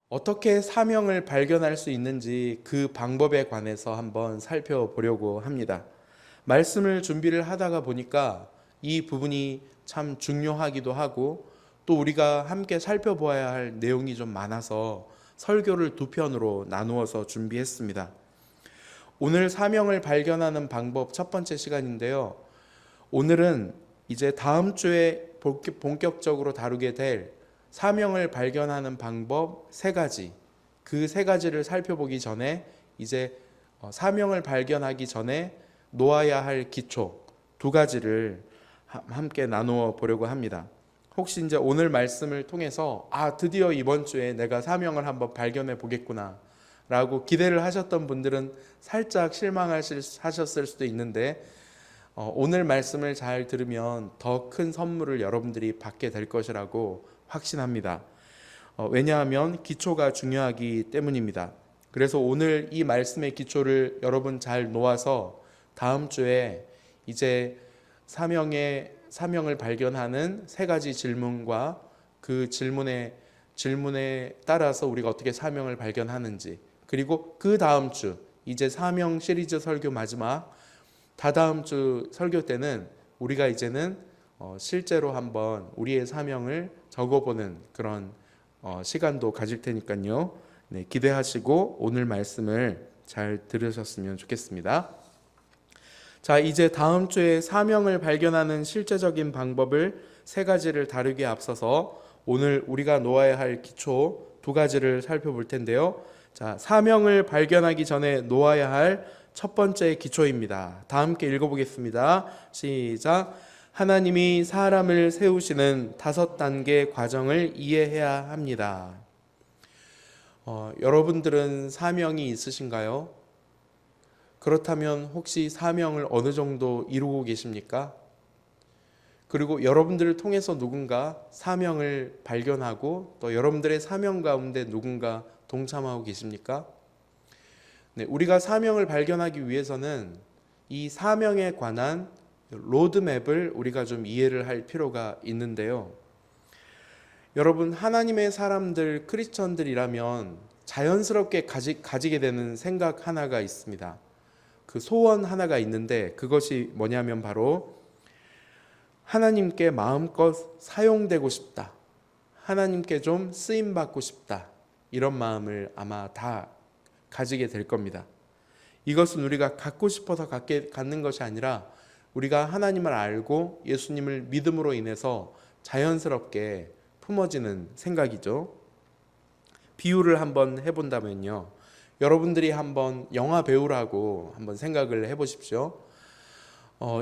어떻게 사명을 발견할 수 있는지 그 방법에 관해서 한번 살펴보려고 합니다. 말씀을 준비를 하다가 보니까 이 부분이 참 중요하기도 하고 또 우리가 함께 살펴보아야 할 내용이 좀 많아서 설교를 두 편으로 나누어서 준비했습니다. 오늘 사명을 발견하는 방법 첫 번째 시간인데요. 오늘은 이제 다음 주에 본격적으로 다루게 될 사명을 발견하는 방법 세 가지, 그 세 가지를 살펴보기 전에 이제 사명을 발견하기 전에 놓아야 할 기초 두 가지를 함께 나누어 보려고 합니다. 혹시 이제 오늘 말씀을 통해서 드디어 이번 주에 내가 사명을 한번 발견해 보겠구나 라고 기대를 하셨던 분들은 살짝 실망하셨을 수도 있는데 오늘 말씀을 잘 들으면 더 큰 선물을 여러분들이 받게 될 것이라고 확신합니다. 왜냐하면 기초가 중요하기 때문입니다. 그래서 오늘 이 말씀의 기초를 여러분 잘 놓아서 다음 주에 이제 사명을 발견하는 세 가지 질문과 그 질문에 따라서 우리가 어떻게 사명을 발견하는지, 그리고 그 다음 주 이제 사명 시리즈 설교 마지막 다다음 주 설교 때는 우리가 이제는 실제로 한번 우리의 사명을 적어보는 그런 시간도 가질 테니까요. 네, 기대하시고 오늘 말씀을 잘 들으셨으면 좋겠습니다. 자, 이제 다음 주에 사명을 발견하는 실제적인 방법을 세 가지를 다루기에 앞서서 오늘 우리가 놓아야 할 기초 두 가지를 살펴볼 텐데요. 자, 사명을 발견하기 전에 놓아야 할 첫 번째 기초입니다. 다 함께 읽어보겠습니다. 시작. 하나님이 사람을 세우시는 5단계 과정을 이해해야 합니다. 여러분들은 사명이 있으신가요? 그렇다면 혹시 사명을 어느 정도 이루고 계십니까? 그리고 여러분들을 통해서 누군가 사명을 발견하고 또 여러분들의 사명 가운데 누군가 동참하고 계십니까? 네, 우리가 사명을 발견하기 위해서는 이 사명에 관한 로드맵을 우리가 좀 이해를 할 필요가 있는데요. 여러분, 하나님의 사람들, 크리스천들이라면 자연스럽게 가지게 되는 생각 하나가 있습니다. 그 소원 하나가 있는데 그것이 뭐냐면 바로 하나님께 마음껏 사용되고 싶다. 하나님께 좀 쓰임받고 싶다. 이런 마음을 아마 다 가지게 될 겁니다. 이것은 우리가 갖고 싶어서 갖는 것이 아니라 우리가 하나님을 알고 예수님을 믿음으로 인해서 자연스럽게 품어지는 생각이죠. 비유를 한번 해본다면요. 여러분들이 한번 영화 배우라고 한번 생각을 해보십시오.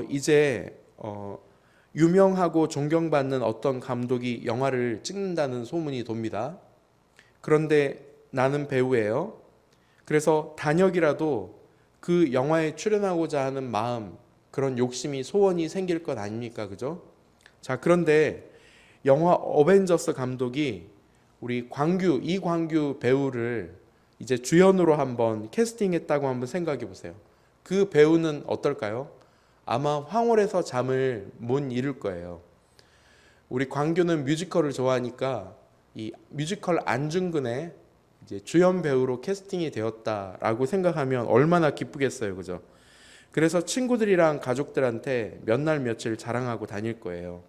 이제 유명하고 존경받는 어떤 감독이 영화를 찍는다는 소문이 돕니다. 그런데 나는 배우예요. 그래서 단역이라도 그 영화에 출연하고자 하는 마음, 그런 욕심이, 소원이 생길 것 아닙니까? 그죠? 자, 그런데 영화 어벤져스 감독이 우리 이광규 배우를 이제 주연으로 한번 캐스팅했다고 한번 생각해 보세요. 그 배우는 어떨까요? 아마 황홀해서 잠을 못 이룰 거예요. 우리 광규는 뮤지컬을 좋아하니까 이 뮤지컬 안중근에 이제 주연 배우로 캐스팅이 되었다라고 생각하면 얼마나 기쁘겠어요, 그죠? 그래서 친구들이랑 가족들한테 몇 날 며칠 자랑하고 다닐 거예요.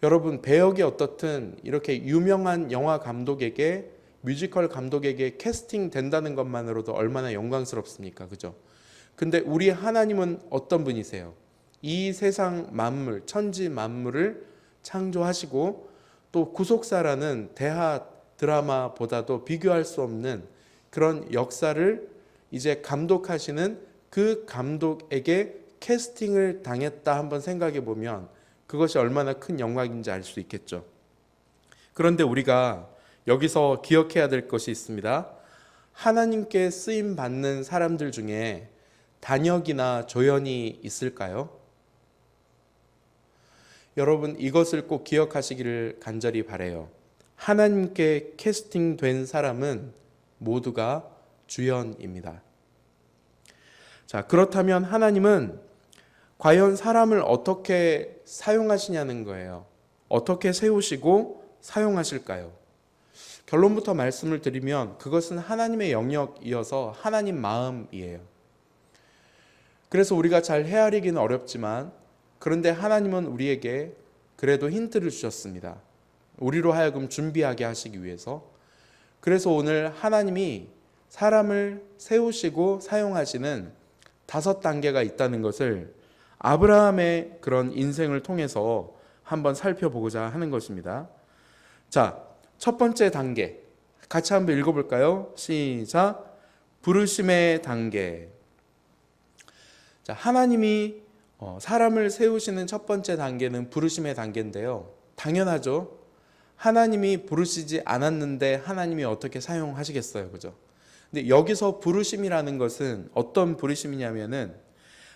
여러분, 배역이 어떻든 이렇게 유명한 영화 감독에게, 뮤지컬 감독에게 캐스팅 된다는 것만으로도 얼마나 영광스럽습니까, 그죠? 근데 우리 하나님은 어떤 분이세요? 이 세상 만물, 천지 만물을 창조하시고 또 구속사라는 대하 드라마보다도 비교할 수 없는 그런 역사를 이제 감독하시는 그 감독에게 캐스팅을 당했다 한번 생각해 보면 그것이 얼마나 큰 영광인지 알 수 있겠죠. 그런데 우리가 여기서 기억해야 될 것이 있습니다. 하나님께 쓰임 받는 사람들 중에 단역이나 조연이 있을까요? 여러분, 이것을 꼭 기억하시기를 간절히 바라요. 하나님께 캐스팅된 사람은 모두가 주연입니다. 자, 그렇다면 하나님은 과연 사람을 어떻게 사용하시냐는 거예요. 어떻게 세우시고 사용하실까요? 결론부터 말씀을 드리면 그것은 하나님의 영역이어서 하나님 마음이에요. 그래서 우리가 잘 헤아리기는 어렵지만 그런데 하나님은 우리에게 그래도 힌트를 주셨습니다. 우리로 하여금 준비하게 하시기 위해서. 그래서 오늘 하나님이 사람을 세우시고 사용하시는 5단계가 있다는 것을 아브라함의 그런 인생을 통해서 한번 살펴보고자 하는 것입니다. 자, 첫 번째 단계 같이 한번 읽어볼까요? 시작. 부르심의 단계. 자, 하나님이 사람을 세우시는 첫 번째 단계는 부르심의 단계인데요. 당연하죠. 하나님이 부르시지 않았는데 하나님이 어떻게 사용하시겠어요, 그죠? 근데 여기서 부르심이라는 것은 어떤 부르심이냐면은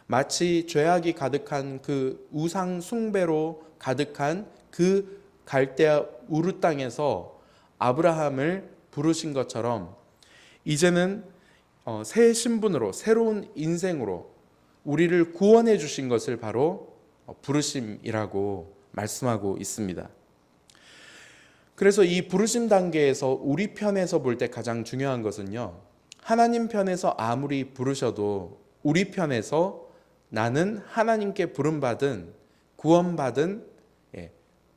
마치 죄악이 가득한 그 우상 숭배로 가득한 그 갈대아 우르 땅에서 아브라함을 부르신 것처럼 이제는 새 신분으로 새로운 인생으로 우리를 구원해 주신 것을 바로 부르심이라고 말씀하고 있습니다. 그래서 이 부르심 단계에서 우리 편에서 볼 때 가장 중요한 것은요, 하나님 편에서 아무리 부르셔도 우리 편에서 나는 하나님께 부름받은 구원받은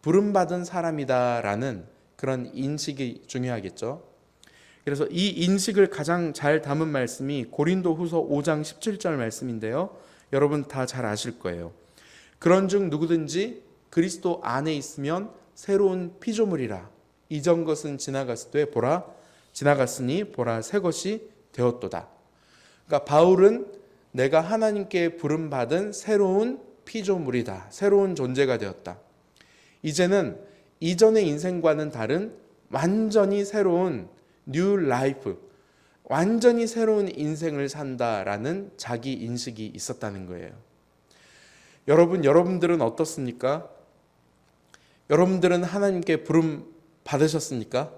부름받은 사람이다라는 그런 인식이 중요하겠죠. 그래서 이 인식을 가장 잘 담은 말씀이 고린도후서 5장 17절 말씀인데요. 여러분 다 잘 아실 거예요. 그런즉 누구든지 그리스도 안에 있으면 새로운 피조물이라. 이전 것은 지나갔으되 보라 지나갔으니 보라 새 것이 되었도다. 그러니까 바울은 내가 하나님께 부름받은 새로운 피조물이다. 새로운 존재가 되었다. 이제는 이전의 인생과는 다른 완전히 새로운 뉴 라이프, 완전히 새로운 인생을 산다라는 자기 인식이 있었다는 거예요. 여러분들은 어떻습니까? 여러분들은 하나님께 부름 받으셨습니까?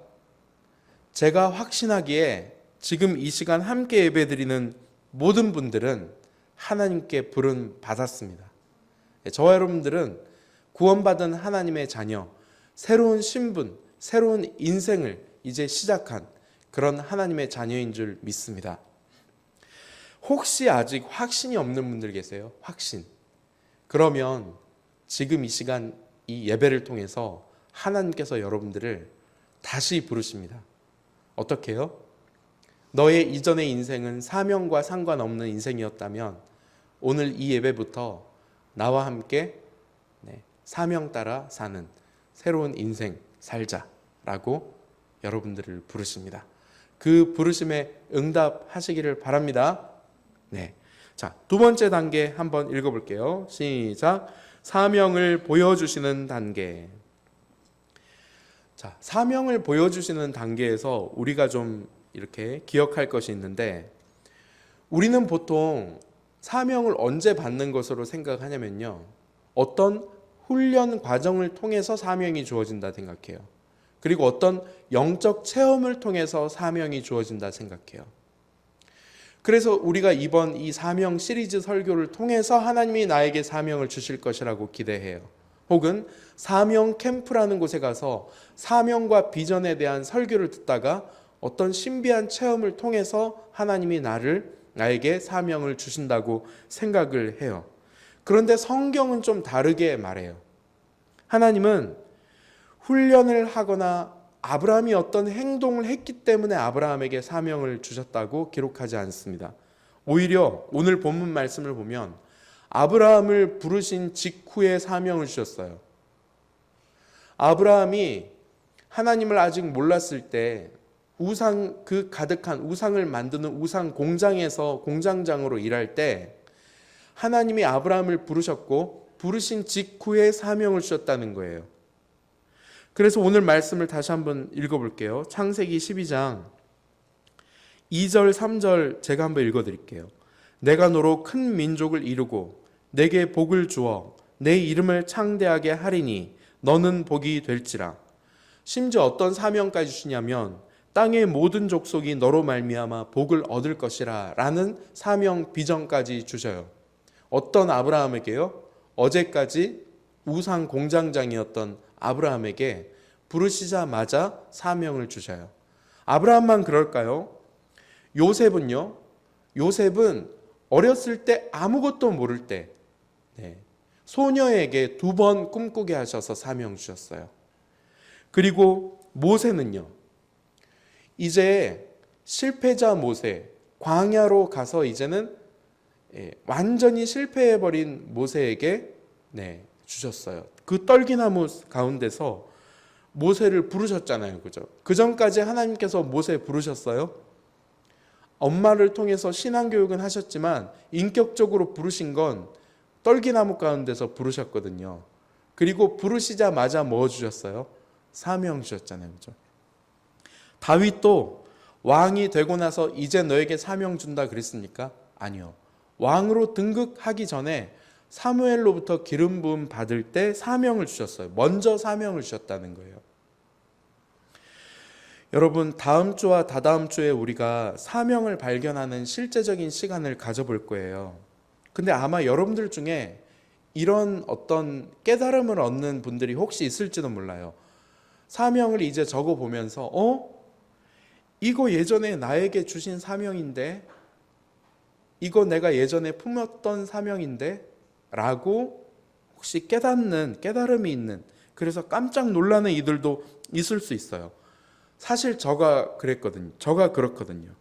제가 확신하기에 지금 이 시간 함께 예배드리는 모든 분들은 하나님께 부름 받았습니다. 저와 여러분들은 구원받은 하나님의 자녀, 새로운 신분, 새로운 인생을 이제 시작한 그런 하나님의 자녀인 줄 믿습니다. 혹시 아직 확신이 없는 분들 계세요? 확신. 그러면 지금 이 시간 이 예배를 통해서 하나님께서 여러분들을 다시 부르십니다. 어떻게 해요? 너의 이전의 인생은 사명과 상관없는 인생이었다면 오늘 이 예배부터 나와 함께 사명 따라 사는 새로운 인생 살자라고 여러분들을 부르십니다. 그 부르심에 응답하시기를 바랍니다. 네. 자, 두 번째 단계 한번 읽어볼게요. 시작. 사명을 보여주시는 단계. 자, 사명을 보여주시는 단계에서 우리가 좀 이렇게 기억할 것이 있는데, 우리는 보통 사명을 언제 받는 것으로 생각하냐면요, 어떤 훈련 과정을 통해서 사명이 주어진다 생각해요. 그리고 어떤 영적 체험을 통해서 사명이 주어진다 생각해요. 그래서 우리가 이번 이 사명 시리즈 설교를 통해서 하나님이 나에게 사명을 주실 것이라고 기대해요. 혹은 사명 캠프라는 곳에 가서 사명과 비전에 대한 설교를 듣다가 어떤 신비한 체험을 통해서 하나님이 나에게 사명을 주신다고 생각을 해요. 그런데 성경은 좀 다르게 말해요. 하나님은 훈련을 하거나 아브라함이 어떤 행동을 했기 때문에 아브라함에게 사명을 주셨다고 기록하지 않습니다. 오히려 오늘 본문 말씀을 보면 아브라함을 부르신 직후에 사명을 주셨어요. 아브라함이 하나님을 아직 몰랐을 때 그 가득한 우상을 만드는 우상 공장에서 공장장으로 일할 때 하나님이 아브라함을 부르셨고 부르신 직후에 사명을 주셨다는 거예요. 그래서 오늘 말씀을 다시 한번 읽어볼게요. 창세기 12장 2절 3절 제가 한번 읽어드릴게요. 내가 너로 큰 민족을 이루고 내게 복을 주어 내 이름을 창대하게 하리니 너는 복이 될지라. 심지어 어떤 사명까지 주시냐면 땅의 모든 족속이 너로 말미암아 복을 얻을 것이라 라는 사명 비전까지 주셔요. 어떤 아브라함에게요? 어제까지 우상 공장장이었던 아브라함에게 부르시자마자 사명을 주셔요. 아브라함만 그럴까요? 요셉은요? 요셉은 어렸을 때 아무것도 모를 때 소녀에게 2번 꿈꾸게 하셔서 사명 주셨어요. 그리고 모세는요, 이제 실패자 모세, 광야로 가서 이제는 완전히 실패해버린 모세에게 주셨어요. 그 떨기나무 가운데서 모세를 부르셨잖아요. 그죠? 그 전까지 하나님께서 모세 부르셨어요? 엄마를 통해서 신앙교육은 하셨지만 인격적으로 부르신 건 떨기나무 가운데서 부르셨거든요. 그리고 부르시자마자 뭐 주셨어요? 사명 주셨잖아요. 그죠? 다윗도 왕이 되고 나서 이제 너에게 사명 준다 그랬습니까? 아니요. 왕으로 등극하기 전에 사무엘로부터 기름 부음 받을 때 사명을 주셨어요. 먼저 사명을 주셨다는 거예요. 여러분, 다음 주와 다다음 주에 우리가 사명을 발견하는 실제적인 시간을 가져볼 거예요. 근데 아마 여러분들 중에 이런 어떤 깨달음을 얻는 분들이 혹시 있을지도 몰라요. 사명을 이제 적어보면서 이거 예전에 나에게 주신 사명인데, 이거 내가 예전에 품었던 사명인데 라고 혹시 깨달음이 있는, 그래서 깜짝 놀라는 이들도 있을 수 있어요. 사실 저가 그렇거든요.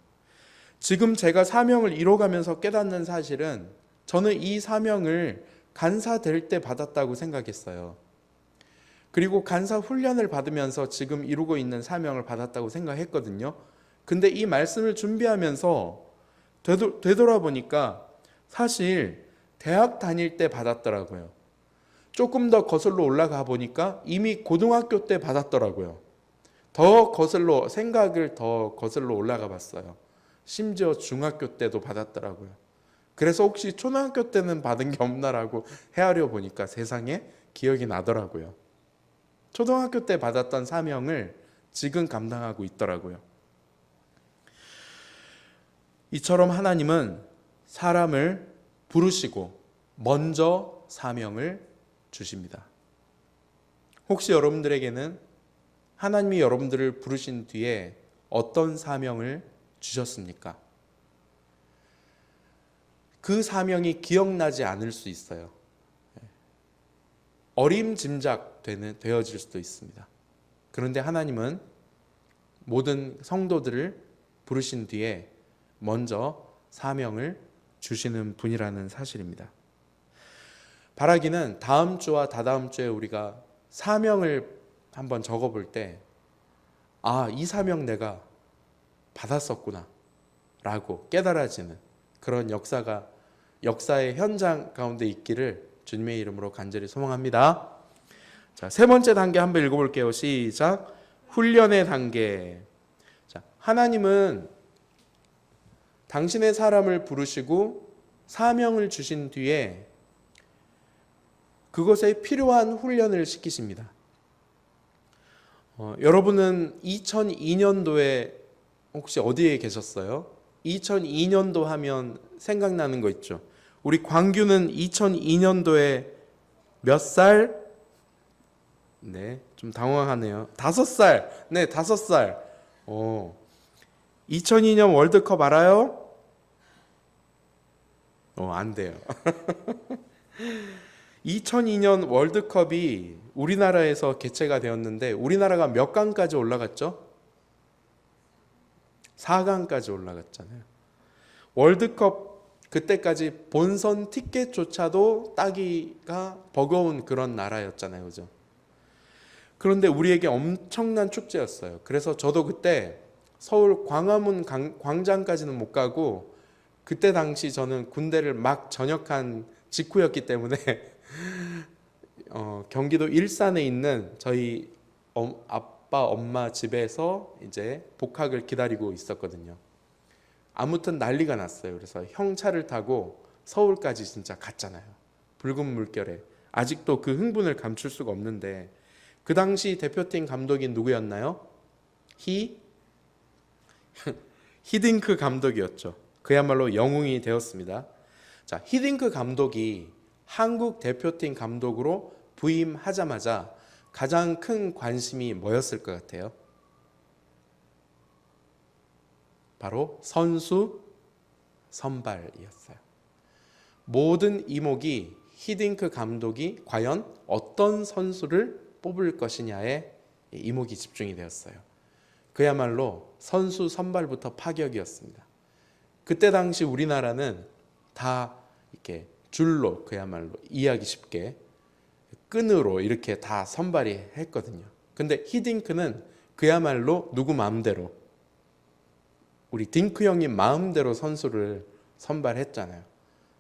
지금 제가 사명을 이뤄가면서 깨닫는 사실은 저는 이 사명을 간사될 때 받았다고 생각했어요. 그리고 간사 훈련을 받으면서 지금 이루고 있는 사명을 받았다고 생각했거든요. 근데 이 말씀을 준비하면서 되돌아보니까 사실 대학 다닐 때 받았더라고요. 조금 더 거슬러 올라가 보니까 이미 고등학교 때 받았더라고요. 생각을 더 거슬러 올라가 봤어요. 심지어 중학교 때도 받았더라고요. 그래서 혹시 초등학교 때는 받은 게 없나라고 헤아려 보니까 세상에 기억이 나더라고요. 초등학교 때 받았던 사명을 지금 감당하고 있더라고요. 이처럼 하나님은 사람을 부르시고 먼저 사명을 주십니다. 혹시 여러분들에게는 하나님이 여러분들을 부르신 뒤에 어떤 사명을 주셨습니까? 그 사명이 기억나지 않을 수 있어요. 어림짐작 되어질 수도 있습니다. 그런데 하나님은 모든 성도들을 부르신 뒤에 먼저 사명을 주시는 분이라는 사실입니다. 바라기는 다음 주와 다다음 주에 우리가 사명을 한번 적어볼 때, 이 사명 내가 받았었구나 라고 깨달아지는 그런 역사의 현장 가운데 있기를 주님의 이름으로 간절히 소망합니다. 자, 세 번째 단계 한번 읽어볼게요. 시작. 훈련의 단계. 자, 하나님은 당신의 사람을 부르시고 사명을 주신 뒤에 그것에 필요한 훈련을 시키십니다. 여러분은 2002년도에 혹시 어디에 계셨어요? 2002년도 하면 생각나는 거 있죠. 우리 광규는 2002년도에 몇 살? 네, 좀 당황하네요. 5살. 네, 5살. 2002년 월드컵 알아요? 안 돼요. 2002년 월드컵이 우리나라에서 개최가 되었는데 우리나라가 몇 강까지 올라갔죠? 4강까지 올라갔잖아요. 월드컵 그때까지 본선 티켓조차도 따기가 버거운 그런 나라였잖아요. 그죠? 그런데 우리에게 엄청난 축제였어요. 그래서 저도 그때 서울 광화문 광장까지는 못 가고, 그때 당시 저는 군대를 막 전역한 직후였기 때문에 경기도 일산에 있는 저희 아빠 엄마 집에서 이제 복학을 기다리고 있었거든요. 아무튼 난리가 났어요. 그래서 형 차를 타고 서울까지 진짜 갔잖아요. 붉은 물결에. 아직도 그 흥분을 감출 수가 없는데, 그 당시 대표팀 감독이 누구였나요? 히딩크 감독이었죠. 그야말로 영웅이 되었습니다. 자, 히딩크 감독이 한국 대표팀 감독으로 부임하자마자 가장 큰 관심이 뭐였을 것 같아요? 바로 선수 선발이었어요. 모든 이목이 히딩크 감독이 과연 어떤 선수를 뽑을 것이냐에 이목이 집중이 되었어요. 그야말로 선수 선발부터 파격이었습니다. 그때 당시 우리나라는 다 이렇게 줄로, 그야말로 이해하기 쉽게 끈으로 이렇게 다 선발이 했거든요. 근데 히딩크는 그야말로 누구 마음대로, 우리 딩크 형님 마음대로 선수를 선발했잖아요.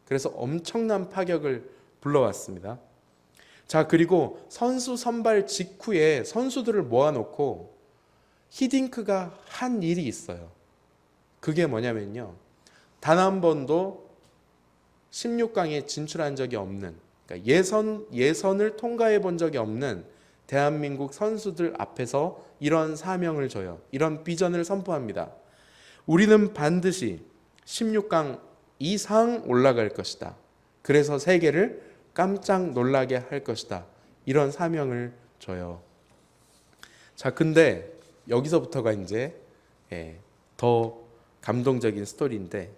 그래서 엄청난 파격을 불러왔습니다. 자, 그리고 선수 선발 직후에 선수들을 모아놓고 히딩크가 한 일이 있어요. 그게 뭐냐면요, 단 한 번도 16강에 진출한 적이 없는, 그러니까 예선을 통과해 본 적이 없는 대한민국 선수들 앞에서 이런 사명을 줘요. 이런 비전을 선포합니다. 우리는 반드시 16강 이상 올라갈 것이다. 그래서 세계를 깜짝 놀라게 할 것이다. 이런 사명을 줘요. 자, 근데 여기서부터가 이제 더 감동적인 스토리인데,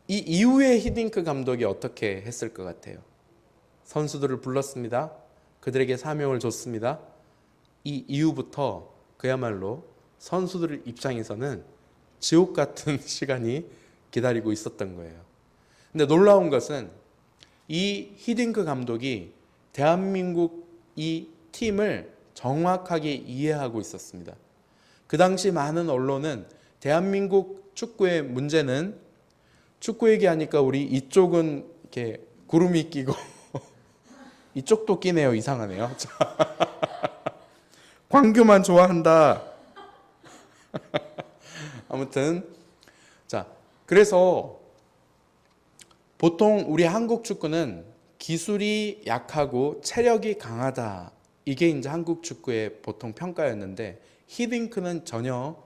이 이후에 히딩크 감독이 어떻게 했을 것 같아요? 선수들을 불렀습니다. 그들에게 사명을 줬습니다. 이 이후부터 그야말로 선수들 입장에서는 지옥 같은 시간이 기다리고 있었던 거예요. 근데 놀라운 것은 이 히딩크 감독이 대한민국 이 팀을 정확하게 이해하고 있었습니다. 그 당시 많은 언론은 대한민국 축구의 문제는, 축구 얘기하니까 우리 이쪽은 이렇게 구름이 끼고 이쪽도 끼네요. 이상하네요. 광규만 좋아한다. 아무튼 자, 그래서 보통 우리 한국 축구는 기술이 약하고 체력이 강하다. 이게 이제 한국 축구의 보통 평가였는데, 히딩크는 전혀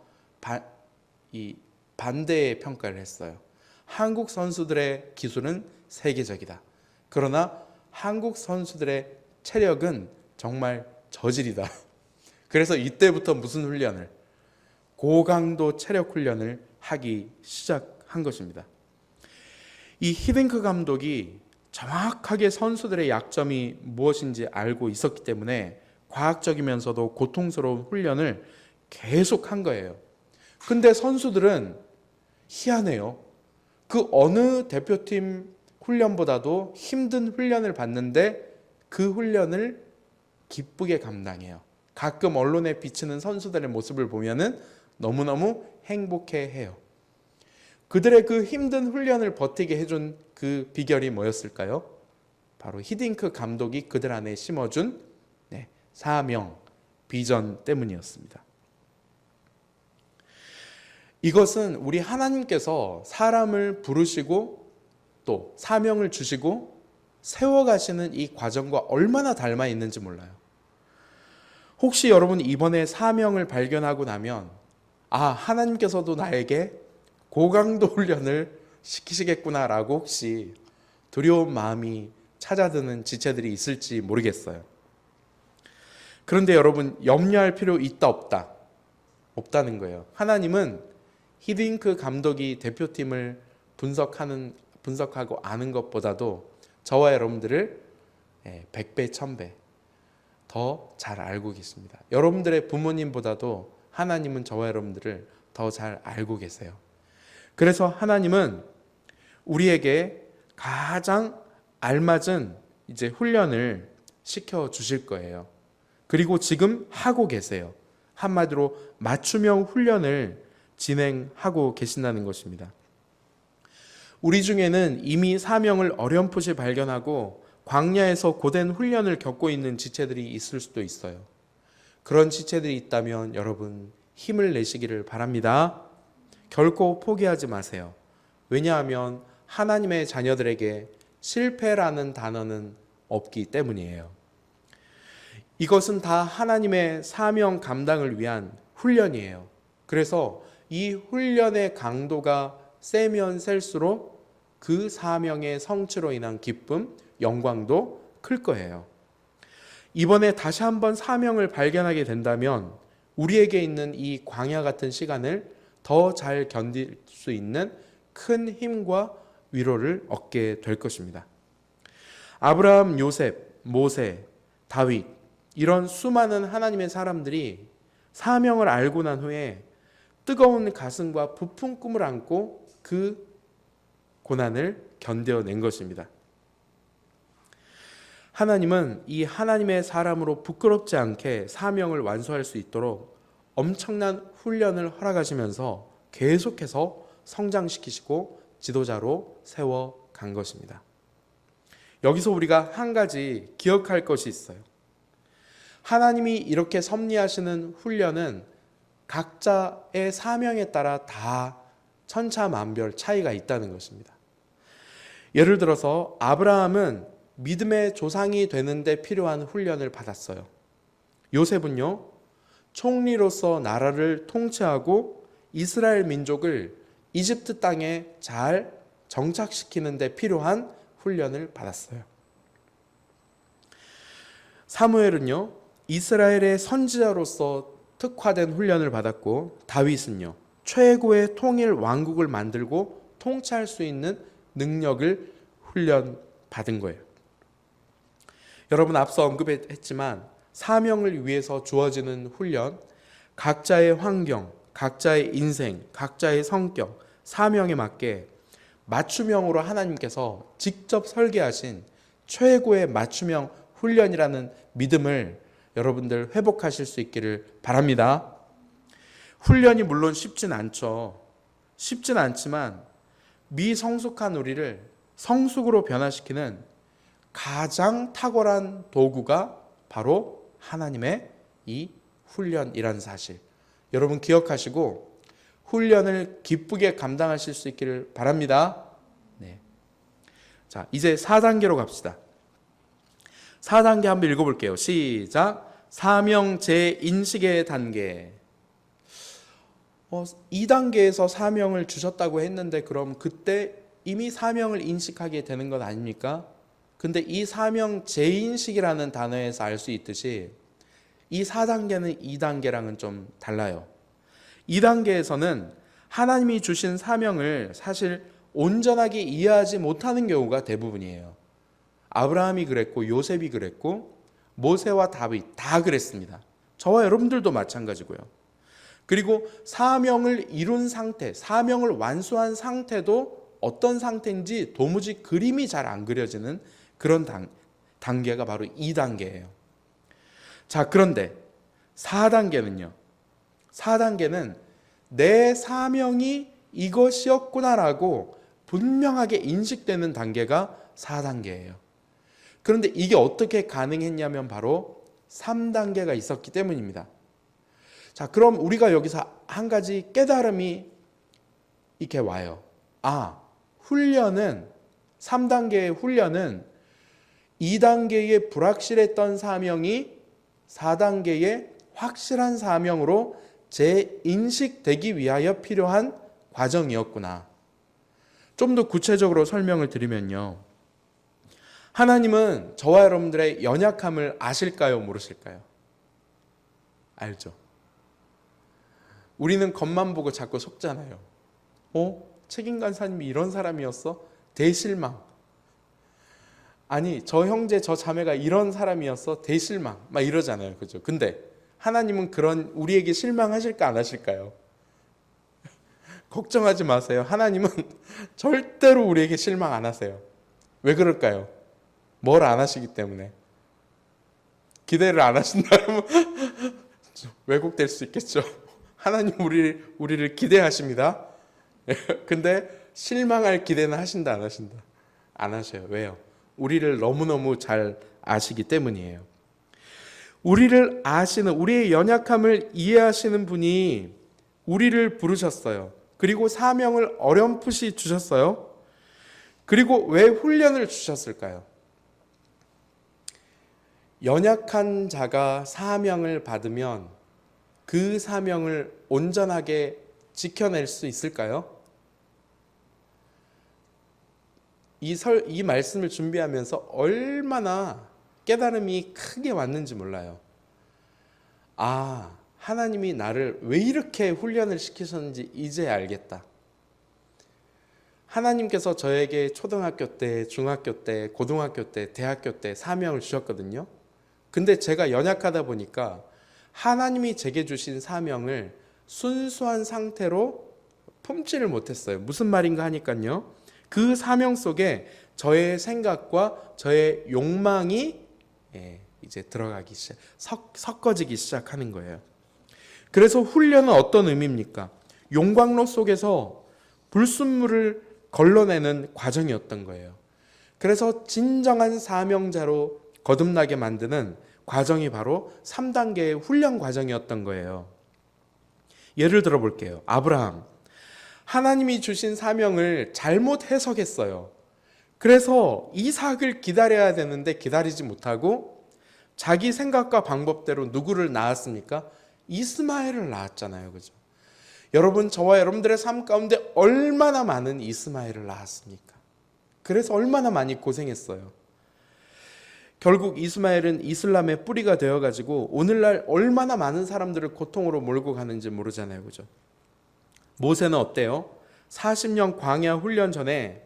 반대의 평가를 했어요. 한국 선수들의 기술은 세계적이다. 그러나 한국 선수들의 체력은 정말 저질이다. 그래서 이때부터 무슨 훈련을, 고강도 체력 훈련을 하기 시작한 것입니다. 이 히딩크 감독이 정확하게 선수들의 약점이 무엇인지 알고 있었기 때문에 과학적이면서도 고통스러운 훈련을 계속 한 거예요. 근데 선수들은 희한해요. 그 어느 대표팀 훈련보다도 힘든 훈련을 받는데 그 훈련을 기쁘게 감당해요. 가끔 언론에 비치는 선수들의 모습을 보면은 너무너무 행복해해요. 그들의 그 힘든 훈련을 버티게 해준 그 비결이 뭐였을까요? 바로 히딩크 감독이 그들 안에 심어준 사명, 비전 때문이었습니다. 이것은 우리 하나님께서 사람을 부르시고 또 사명을 주시고 세워가시는 이 과정과 얼마나 닮아 있는지 몰라요. 혹시 여러분 이번에 사명을 발견하고 나면, 아, 하나님께서도 나에게 고강도 훈련을 시키시겠구나라고 혹시 두려운 마음이 찾아드는 지체들이 있을지 모르겠어요. 그런데 여러분, 염려할 필요 있다 없다? 없다는 거예요. 하나님은 히딩크 감독이 대표팀을 분석하고 아는 것보다도 저와 여러분들을 100배, 1000배 더 잘 알고 계십니다. 여러분들의 부모님보다도 하나님은 저와 여러분들을 더 잘 알고 계세요. 그래서 하나님은 우리에게 가장 알맞은 이제 훈련을 시켜 주실 거예요. 그리고 지금 하고 계세요. 한마디로 맞춤형 훈련을 진행하고 계신다는 것입니다. 우리 중에는 이미 사명을 어렴풋이 발견하고 광야에서 고된 훈련을 겪고 있는 지체들이 있을 수도 있어요. 그런 지체들이 있다면 여러분 힘을 내시기를 바랍니다. 결코 포기하지 마세요. 왜냐하면 하나님의 자녀들에게 실패라는 단어는 없기 때문이에요. 이것은 다 하나님의 사명 감당을 위한 훈련이에요. 그래서 이 훈련의 강도가 세면 셀수록 그 사명의 성취로 인한 기쁨, 영광도 클 거예요. 이번에 다시 한번 사명을 발견하게 된다면 우리에게 있는 이 광야 같은 시간을 더 잘 견딜 수 있는 큰 힘과 위로를 얻게 될 것입니다. 아브라함, 요셉, 모세, 다윗 이런 수많은 하나님의 사람들이 사명을 알고 난 후에 뜨거운 가슴과 부푼 꿈을 안고 그 고난을 견뎌낸 것입니다. 하나님은 이 하나님의 사람으로 부끄럽지 않게 사명을 완수할 수 있도록 엄청난 훈련을 허락하시면서 계속해서 성장시키시고 지도자로 세워간 것입니다. 여기서 우리가 한 가지 기억할 것이 있어요. 하나님이 이렇게 섭리하시는 훈련은 각자의 사명에 따라 다 천차만별 차이가 있다는 것입니다. 예를 들어서 아브라함은 믿음의 조상이 되는데 필요한 훈련을 받았어요. 요셉은요, 총리로서 나라를 통치하고 이스라엘 민족을 이집트 땅에 잘 정착시키는 데 필요한 훈련을 받았어요. 사무엘은요, 이스라엘의 선지자로서 특화된 훈련을 받았고, 다윗은요, 최고의 통일 왕국을 만들고 통치할 수 있는 능력을 훈련받은 거예요. 여러분, 앞서 언급했지만 사명을 위해서 주어지는 훈련, 각자의 환경, 각자의 인생, 각자의 성격, 사명에 맞게 맞춤형으로 하나님께서 직접 설계하신 최고의 맞춤형 훈련이라는 믿음을 여러분들 회복하실 수 있기를 바랍니다. 훈련이 물론 쉽진 않죠. 쉽진 않지만 미성숙한 우리를 성숙으로 변화시키는 가장 탁월한 도구가 바로 하나님의 이 훈련이라는 사실. 여러분 기억하시고 훈련을 기쁘게 감당하실 수 있기를 바랍니다. 네. 자, 이제 4단계로 갑시다. 4단계 한번 읽어볼게요. 시작. 사명 재인식의 단계. 2단계에서 사명을 주셨다고 했는데 그럼 그때 이미 사명을 인식하게 되는 것 아닙니까? 근데 이 사명 재인식이라는 단어에서 알 수 있듯이 이 4단계는 2단계랑은 좀 달라요. 2단계에서는 하나님이 주신 사명을 사실 온전하게 이해하지 못하는 경우가 대부분이에요. 아브라함이 그랬고 요셉이 그랬고 모세와 다윗 다 그랬습니다. 저와 여러분들도 마찬가지고요. 그리고 사명을 이룬 상태, 사명을 완수한 상태도 어떤 상태인지 도무지 그림이 잘 안 그려지는 그런 단계가 바로 2단계예요. 자, 그런데 4단계는요. 4단계는 내 사명이 이것이었구나라고 분명하게 인식되는 단계가 4단계예요. 그런데 이게 어떻게 가능했냐면 바로 3단계가 있었기 때문입니다. 자, 그럼 우리가 여기서 한 가지 깨달음이 이렇게 와요. 훈련은 3단계의 훈련은 2단계의 불확실했던 사명이 4단계의 확실한 사명으로 재인식되기 위하여 필요한 과정이었구나. 좀 더 구체적으로 설명을 드리면요. 하나님은 저와 여러분들의 연약함을 아실까요? 모르실까요? 알죠. 우리는 겉만 보고 자꾸 속잖아요. 책임 간사님이 이런 사람이었어? 대실망. 아니, 저 형제, 저 자매가 이런 사람이었어? 대실망. 막 이러잖아요. 그죠? 근데 하나님은 그런 우리에게 실망하실까 안 하실까요? 걱정하지 마세요. 하나님은 절대로 우리에게 실망 안 하세요. 왜 그럴까요? 뭘 안 하시기 때문에. 기대를 안 하신다면 왜곡될 수 있겠죠. 하나님 우리를 기대하십니다. 근데 실망할 기대는 하신다 안 하신다? 안 하셔요. 왜요? 우리를 너무너무 잘 아시기 때문이에요. 우리를 아시는, 우리의 연약함을 이해하시는 분이 우리를 부르셨어요. 그리고 사명을 어렴풋이 주셨어요. 그리고 왜 훈련을 주셨을까요? 연약한 자가 사명을 받으면 그 사명을 온전하게 지켜낼 수 있을까요? 이 말씀을 준비하면서 얼마나 깨달음이 크게 왔는지 몰라요. 아, 하나님이 나를 왜 이렇게 훈련을 시키셨는지 이제 알겠다. 하나님께서 저에게 초등학교 때, 중학교 때, 고등학교 때, 대학교 때 사명을 주셨거든요. 근데 제가 연약하다 보니까 하나님이 제게 주신 사명을 순수한 상태로 품지를 못했어요. 무슨 말인가 하니까요. 그 사명 속에 저의 생각과 저의 욕망이 이제 섞어지기 시작하는 거예요. 그래서 훈련은 어떤 의미입니까? 용광로 속에서 불순물을 걸러내는 과정이었던 거예요. 그래서 진정한 사명자로 거듭나게 만드는 과정이 바로 3단계의 훈련 과정이었던 거예요. 예를 들어 볼게요. 아브라함. 하나님이 주신 사명을 잘못 해석했어요. 그래서 이삭을 기다려야 되는데 기다리지 못하고 자기 생각과 방법대로 누구를 낳았습니까? 이스마엘을 낳았잖아요. 그죠? 여러분, 저와 여러분들의 삶 가운데 얼마나 많은 이스마엘을 낳았습니까? 그래서 얼마나 많이 고생했어요. 결국 이스마엘은 이슬람의 뿌리가 되어가지고 오늘날 얼마나 많은 사람들을 고통으로 몰고 가는지 모르잖아요. 그죠? 모세는 어때요? 40년 광야 훈련 전에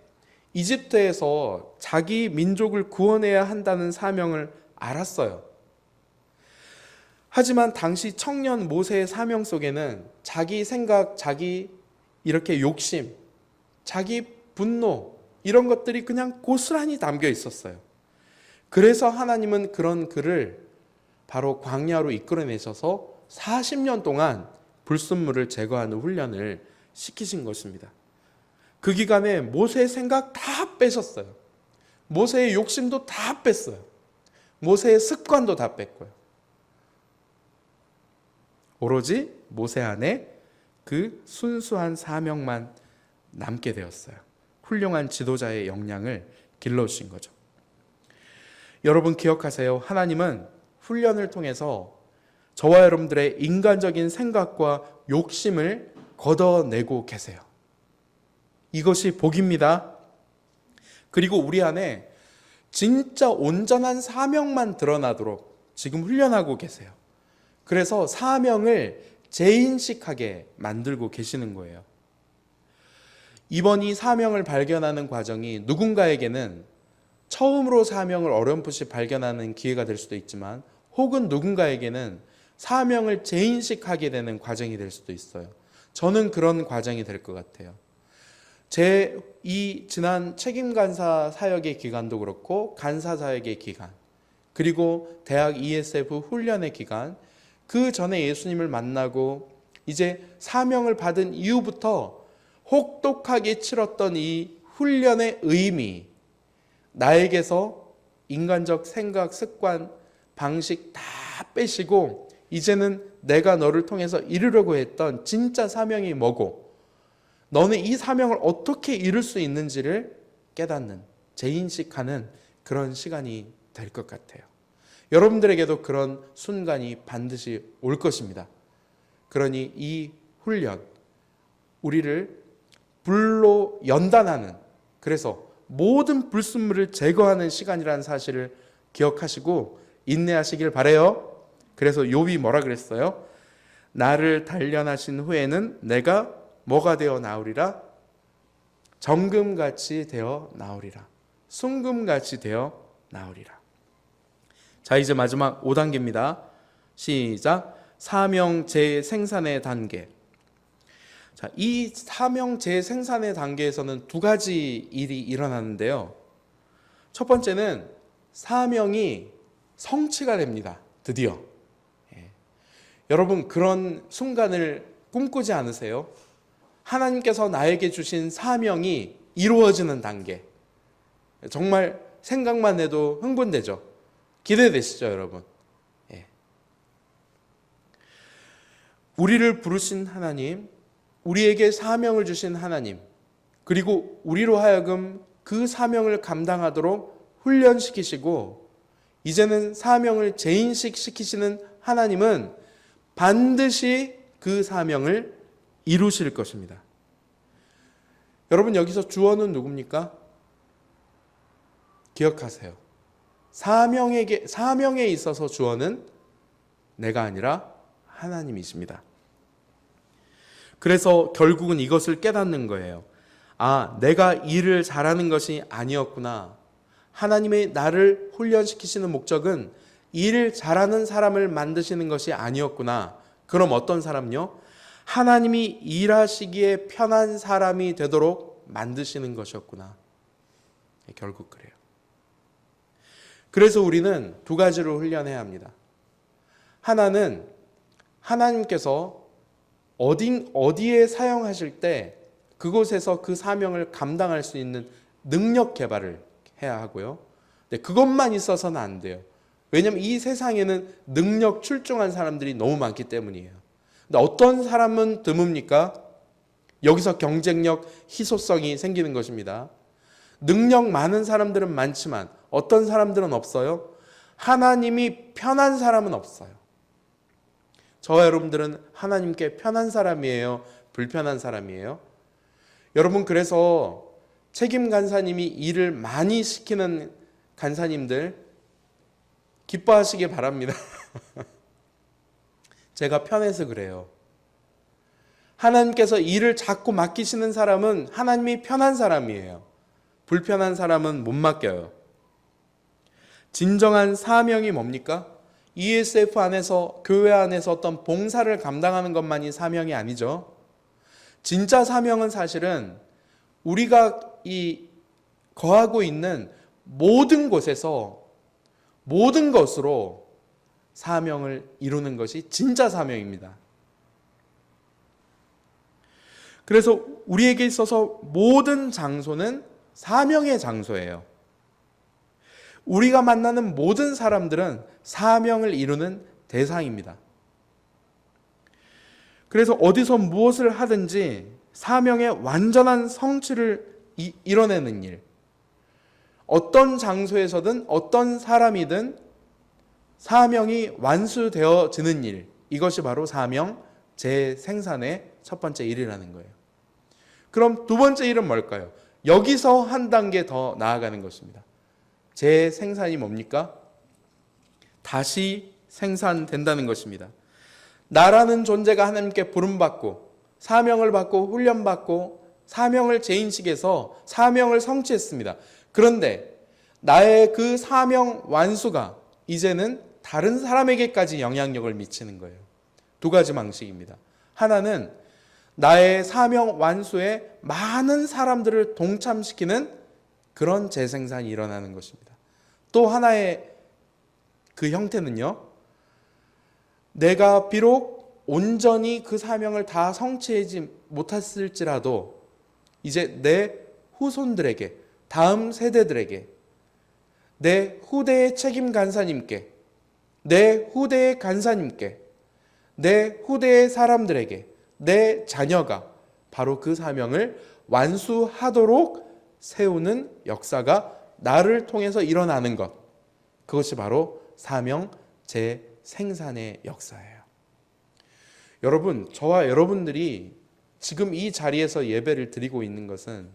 이집트에서 자기 민족을 구원해야 한다는 사명을 알았어요. 하지만 당시 청년 모세의 사명 속에는 자기 생각, 자기 이렇게 욕심, 자기 분노 이런 것들이 그냥 고스란히 담겨 있었어요. 그래서 하나님은 그런 그를 바로 광야로 이끌어내셔서 40년 동안 불순물을 제거하는 훈련을 시키신 것입니다. 그 기간에 모세의 생각 다 빼셨어요. 모세의 욕심도 다 뺐어요. 모세의 습관도 다 뺐고요. 오로지 모세 안에 그 순수한 사명만 남게 되었어요. 훌륭한 지도자의 역량을 길러주신 거죠. 여러분 기억하세요. 하나님은 훈련을 통해서 저와 여러분들의 인간적인 생각과 욕심을 걷어내고 계세요. 이것이 복입니다. 그리고 우리 안에 진짜 온전한 사명만 드러나도록 지금 훈련하고 계세요. 그래서 사명을 재인식하게 만들고 계시는 거예요. 이번 이 사명을 발견하는 과정이 누군가에게는 처음으로 사명을 어렴풋이 발견하는 기회가 될 수도 있지만 혹은 누군가에게는 사명을 재인식하게 되는 과정이 될 수도 있어요. 저는 그런 과정이 될 것 같아요. 제 이 지난 책임간사 사역의 기간도 그렇고 간사 사역의 기간 그리고 대학 ESF 훈련의 기간 그 전에 예수님을 만나고 이제 사명을 받은 이후부터 혹독하게 치렀던 이 훈련의 의미 나에게서 인간적 생각, 습관, 방식 다 빼시고 이제는 내가 너를 통해서 이루려고 했던 진짜 사명이 뭐고 너는 이 사명을 어떻게 이룰 수 있는지를 깨닫는, 재인식하는 그런 시간이 될 것 같아요. 여러분들에게도 그런 순간이 반드시 올 것입니다. 그러니 이 훈련, 우리를 불로 연단하는, 그래서 모든 불순물을 제거하는 시간이라는 사실을 기억하시고 인내하시길 바라요. 그래서 욥이 뭐라 그랬어요? 나를 단련하신 후에는 내가 뭐가 되어 나오리라? 정금같이 되어 나오리라. 순금같이 되어 나오리라. 자, 이제 마지막 5단계입니다. 시작. 사명 재생산의 단계. 자, 이 사명 재생산의 단계에서는 두 가지 일이 일어나는데요. 첫 번째는 사명이 성취가 됩니다. 드디어. 여러분 그런 순간을 꿈꾸지 않으세요? 하나님께서 나에게 주신 사명이 이루어지는 단계. 정말 생각만 해도 흥분되죠? 기대되시죠, 여러분? 우리를 부르신 하나님, 우리에게 사명을 주신 하나님, 그리고 우리로 하여금 그 사명을 감당하도록 훈련시키시고 이제는 사명을 재인식시키시는 하나님은 반드시 그 사명을 이루실 것입니다. 여러분 여기서 주어는 누굽니까? 기억하세요. 사명에 있어서 주어는 내가 아니라 하나님이십니다. 그래서 결국은 이것을 깨닫는 거예요. 아, 내가 일을 잘하는 것이 아니었구나. 하나님의 나를 훈련시키시는 목적은 일을 잘하는 사람을 만드시는 것이 아니었구나. 그럼 어떤 사람요? 하나님이 일하시기에 편한 사람이 되도록 만드시는 것이었구나. 결국 그래요. 그래서 우리는 두 가지로 훈련해야 합니다. 하나는 하나님께서 어디에 사용하실 때 그곳에서 그 사명을 감당할 수 있는 능력 개발을 해야 하고요. 근데 그것만 있어서는 안 돼요. 왜냐하면 이 세상에는 능력 출중한 사람들이 너무 많기 때문이에요. 근데 어떤 사람은 드뭅니까? 여기서 경쟁력, 희소성이 생기는 것입니다. 능력 많은 사람들은 많지만 어떤 사람들은 없어요? 하나님이 편한 사람은 없어요. 저와 여러분들은 하나님께 편한 사람이에요? 불편한 사람이에요? 여러분, 그래서 책임 간사님이 일을 많이 시키는 간사님들 기뻐하시기 바랍니다. 제가 편해서 그래요. 하나님께서 일을 자꾸 맡기시는 사람은 하나님이 편한 사람이에요. 불편한 사람은 못 맡겨요. 진정한 사명이 뭡니까? ESF 안에서, 교회 안에서 어떤 봉사를 감당하는 것만이 사명이 아니죠. 진짜 사명은 사실은 우리가 거하고 있는 모든 곳에서 모든 것으로 사명을 이루는 것이 진짜 사명입니다. 그래서 우리에게 있어서 모든 장소는 사명의 장소예요. 우리가 만나는 모든 사람들은 사명을 이루는 대상입니다. 그래서 어디서 무엇을 하든지 사명의 완전한 성취를 이뤄내는 일, 어떤 장소에서든 어떤 사람이든 사명이 완수되어지는 일, 이것이 바로 사명 재생산의 첫 번째 일이라는 거예요. 그럼 두 번째 일은 뭘까요? 여기서 한 단계 더 나아가는 것입니다. 재생산이 뭡니까? 다시 생산된다는 것입니다. 나라는 존재가 하나님께 부름받고 사명을 받고 훈련받고 사명을 재인식해서 사명을 성취했습니다. 그런데 나의 그 사명 완수가 이제는 다른 사람에게까지 영향력을 미치는 거예요. 두 가지 방식입니다. 하나는 나의 사명 완수에 많은 사람들을 동참시키는 그런 재생산이 일어나는 것입니다. 또 하나의 그 형태는요, 내가 비록 온전히 그 사명을 다 성취하지 못했을지라도 이제 내 후손들에게, 다음 세대들에게, 내 후대의 책임 간사님께, 내 후대의 간사님께, 내 후대의 사람들에게, 내 자녀가 바로 그 사명을 완수하도록 세우는 역사가 나를 통해서 일어나는 것, 그것이 바로 사명 재생산의 역사예요. 여러분, 저와 여러분들이 지금 이 자리에서 예배를 드리고 있는 것은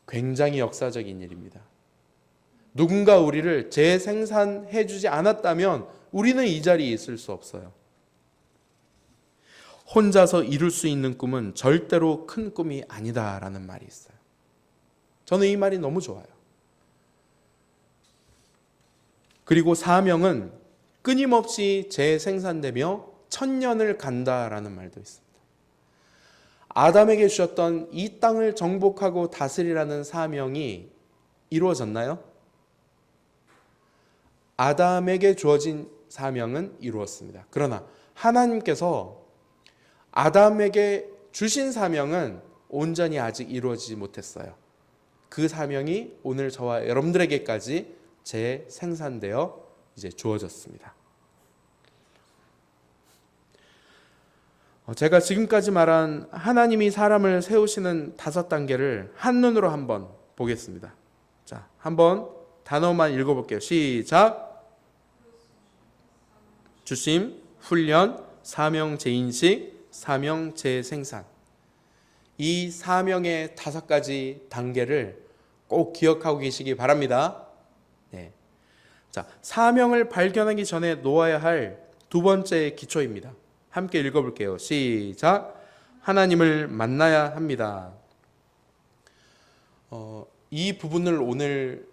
굉장히 역사적인 일입니다. 누군가 우리를 재생산해 주지 않았다면 우리는 이 자리에 있을 수 없어요. 혼자서 이룰 수 있는 꿈은 절대로 큰 꿈이 아니다라는 말이 있어요. 저는 이 말이 너무 좋아요. 그리고 사명은 끊임없이 재생산되며 천년을 간다라는 말도 있습니다. 아담에게 주셨던 이 땅을 정복하고 다스리라는 사명이 이루어졌나요? 아담에게 주어진 사명은 이루었습니다. 그러나 하나님께서 아담에게 주신 사명은 온전히 아직 이루어지지 못했어요. 그 사명이 오늘 저와 여러분들에게까지 재생산되어 이제 주어졌습니다. 제가 지금까지 말한 하나님이 사람을 세우시는 5단계를 한눈으로 한번 보겠습니다. 자, 한번 단어만 읽어볼게요. 시작. 주심, 훈련, 사명 재인식, 사명 재생산. 이 사명의 5가지 단계를 꼭 기억하고 계시기 바랍니다. 네. 자, 사명을 발견하기 전에 놓아야 할 두 번째 기초입니다. 함께 읽어볼게요. 시작. 하나님을 만나야 합니다. 이 부분을 오늘